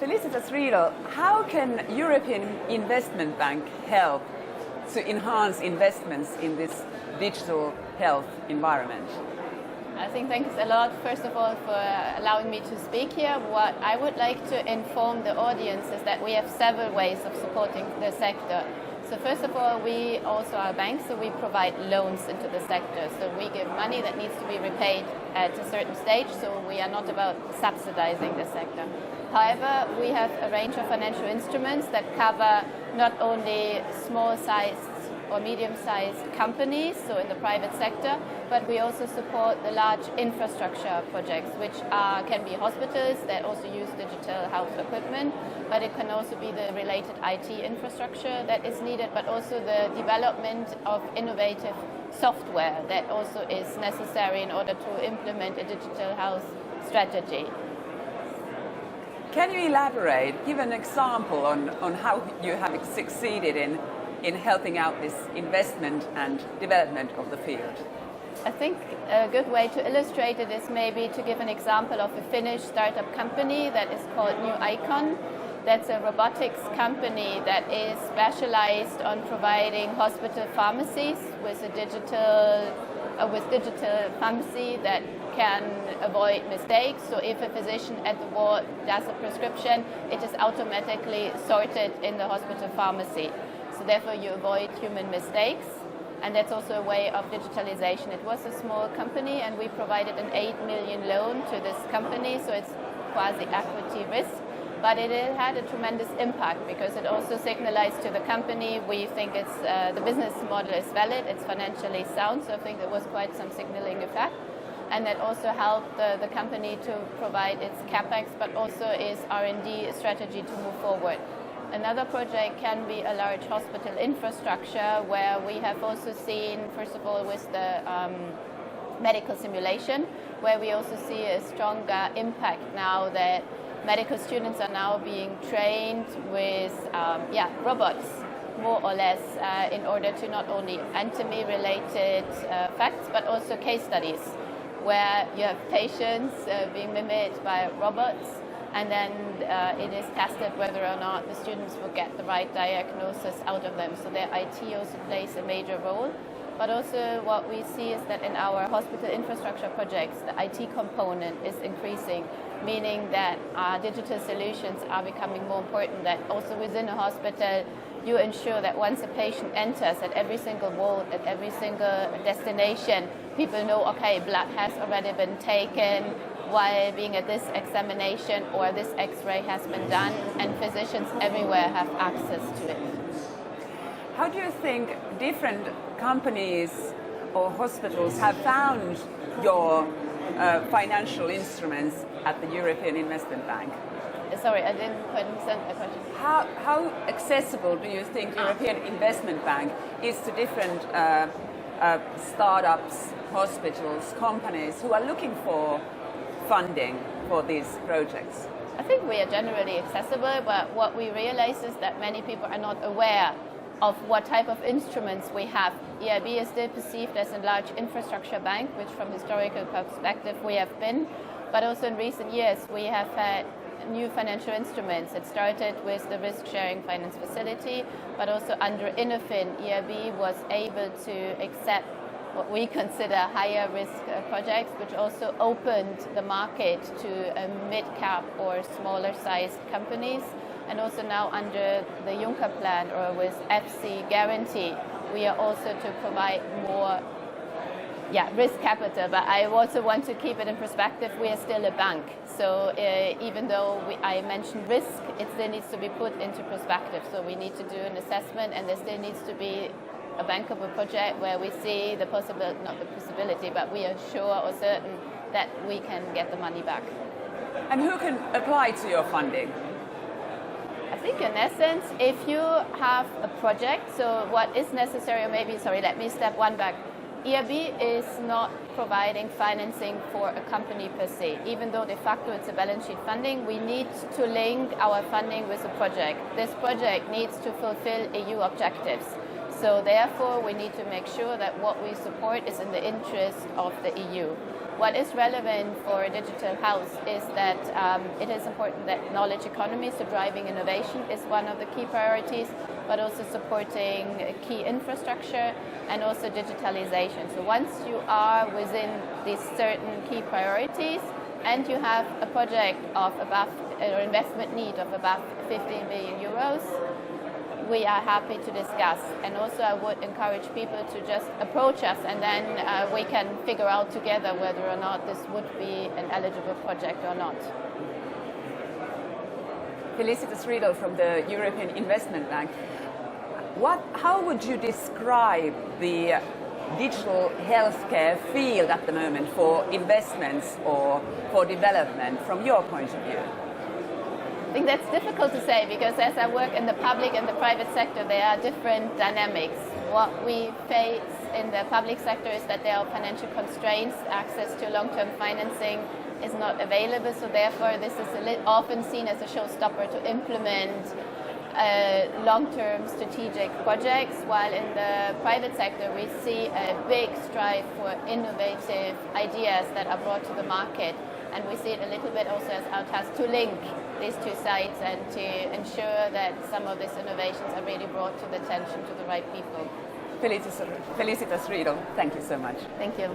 Felicitas Riedl, how can European Investment Bank help to enhance investments in this digital health environment? I think thanks a lot, first of all, for allowing me to speak here. What I would like to inform the audience is that we have several ways of supporting the sector. So first of all, we also are a bank, so we provide loans into the sector. So we give money that needs to be repaid at a certain stage, so we are not about subsidizing the sector. However, we have a range of financial instruments that cover not only small-sized or medium-sized companies, so in the private sector, but we also support the large infrastructure projects, which can be hospitals that also use digital health equipment, but it can also be the related IT infrastructure that is needed, but also the development of innovative software that also is necessary in order to implement a digital health strategy. Can you elaborate, give an example on how you have succeeded in helping out this investment and development of the field? I think a good way to illustrate it is maybe to give an example of a Finnish startup company that is called New Icon. That's a robotics company that is specialized on providing hospital pharmacies with digital pharmacy that can avoid mistakes. So if a physician at the ward does a prescription, it is automatically sorted in the hospital pharmacy. So therefore you avoid human mistakes. And that's also a way of digitalization. It was a small company and we provided an 8 million loan to this company, so it's quasi-equity risk. But it had a tremendous impact because it also signalized to the company, we think the business model is valid, it's financially sound, so I think there was quite some signaling effect. And that also helped the company to provide its capex, but also its R&D strategy to move forward. Another project can be a large hospital infrastructure where we have also seen, first of all, with the medical simulation, where we also see a stronger impact now that medical students are now being trained with robots, more or less, in order to not only anatomy-related facts, but also case studies, where you have patients being mimicked by robots, and then it is tested whether or not the students will get the right diagnosis out of them. So their IT also plays a major role. But also what we see is that in our hospital infrastructure projects, the IT component is increasing, meaning that digital solutions are becoming more important, that also within a hospital, you ensure that once a patient enters at every single ward, at every single destination, people know, okay, blood has already been taken while being at this examination, or this x-ray has been done, and physicians everywhere have access to it. How do you think different companies or hospitals have found your financial instruments at the European Investment Bank? Sorry, I didn't quite understand the question. How accessible do you think European Investment Bank is to different startups, hospitals, companies who are looking for funding for these projects? I think we are generally accessible, but what we realize is that many people are not aware of what type of instruments we have. EIB is still perceived as a large infrastructure bank, which from historical perspective we have been, but also in recent years we have had new financial instruments. It started with the risk-sharing finance facility, but also under INNOFIN, EIB was able to accept what we consider higher risk projects, which also opened the market to mid-cap or smaller sized companies. And also now under the Juncker plan or with FC guarantee, we are also to provide more risk capital. But I also want to keep it in perspective, we are still a bank. So even though I mentioned risk, it still needs to be put into perspective. So we need to do an assessment, and there still needs to be a bankable project where we see the possibility, not the possibility, but we are sure or certain that we can get the money back. And who can apply to your funding? I think in essence, if you have a project, so what is necessary, or maybe, let me step one back. EIB is not providing financing for a company per se. Even though de facto it's a balance sheet funding, we need to link our funding with a project. This project needs to fulfill EU objectives. So therefore, we need to make sure that what we support is in the interest of the EU. What is relevant for digital health is that it is important that knowledge economy, so driving innovation, is one of the key priorities, but also supporting key infrastructure and also digitalization. So once you are within these certain key priorities and you have a project of above, or investment need of about 15 billion euros, we are happy to discuss. And also I would encourage people to just approach us, and then we can figure out together whether or not this would be an eligible project or not. Felicitas Riedl from the European Investment Bank. How would you describe the digital healthcare field at the moment for investments or for development from your point of view? I think that's difficult to say, because as I work in the public and the private sector, there are different dynamics. What we face in the public sector is that there are financial constraints. Access to long-term financing is not available, so therefore this is often seen as a showstopper to implement long-term strategic projects, while in the private sector we see a big strive for innovative ideas that are brought to the market. And we see it a little bit also as our task to link these two sides and to ensure that some of these innovations are really brought to the attention to the right people. Felicitas Riedl, thank you so much. Thank you.